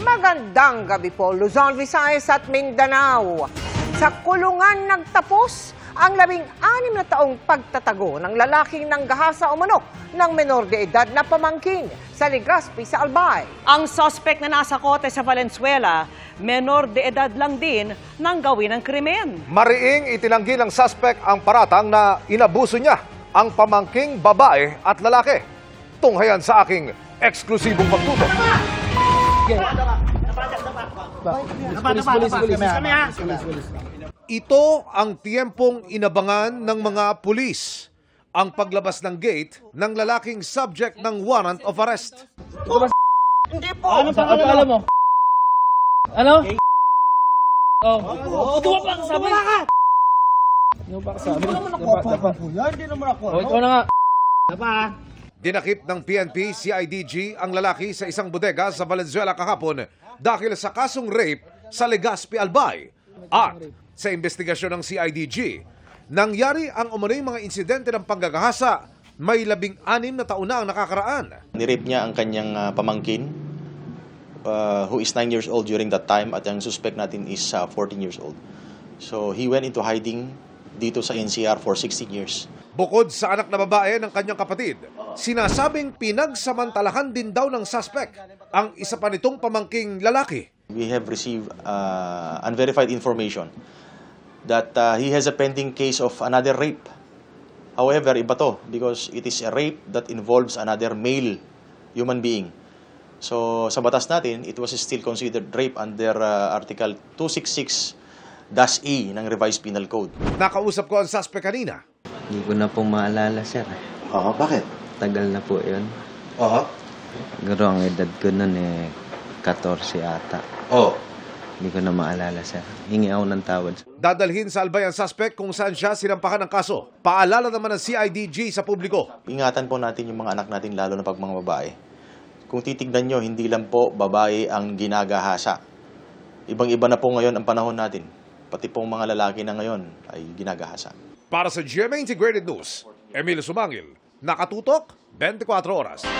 Magandang gabi po, Luzon, Visayas at Mindanao. Sa kulungan nagtapos ang 16 na taong pagtatago ng lalaking nanggahasa o manok ng menor de edad na pamangkin sa Legazpi sa Albay. Ang suspect na nasa kote sa Valenzuela, menor de edad lang din nang gawin ng krimen. Mariing itinanggi ng suspect ang paratang na inabuso niya ang pamangking babae at lalaki. Tunghayan sa aking eksklusibong pagtutok. Ito ang tiyempong inabangan ng mga pulis. Ang paglabas ng gate ng lalaking subject ng warrant of arrest. Hindi po! Ano pangalan mo? Ano? Oh. Ito pa ang sabi! Ano pa ang sabi? Hindi naman ako. Ikaw na nga. Dapa. Dinakip ng PNP CIDG ang lalaki sa isang bodega sa Valenzuela kahapon dahil sa kasong rape sa Legazpi, Albay. At sa investigasyon ng CIDG, nangyari ang umano'y mga insidente ng panggagahasa. May 16 na taon na ang nakakaraan. Nirape niya ang kanyang pamangkin who is 9 years old during that time at ang suspect natin is 14 years old. So he went into hiding dito sa NCR for 16 years. Bukod sa anak na babae ng kanyang kapatid, sinasabing pinagsamantalahan din daw ng suspect ang isa pa nitong pamangking lalaki. We have received unverified information that he has a pending case of another rape. However, iba to because it is a rape that involves another male human being. So sa batas natin, it was still considered rape under Article 266-E ng Revised Penal Code. Nakausap ko ang suspect kanina. Hindi ko na po maalala, sir. Oo, bakit? Tagal na po yun. Oo. Siguro ang edad ko nun 14 ata. Oo. Hindi ko na maalala, sir. Hingi ako ng tawad. Dadalhin sa Albay ang suspect kung saan siya sinampahan ng kaso. Paalala naman ng CIDG sa publiko. Ingatan po natin yung mga anak natin, lalo na pag mga babae. Kung titignan nyo, hindi lang po babae ang ginagahasa. Ibang-iba na po ngayon ang panahon natin. Pati pong mga lalaki na ngayon ay ginagahasa. Para sa GMA Integrated News, Emilio Sumangil, nakatutok 24 oras.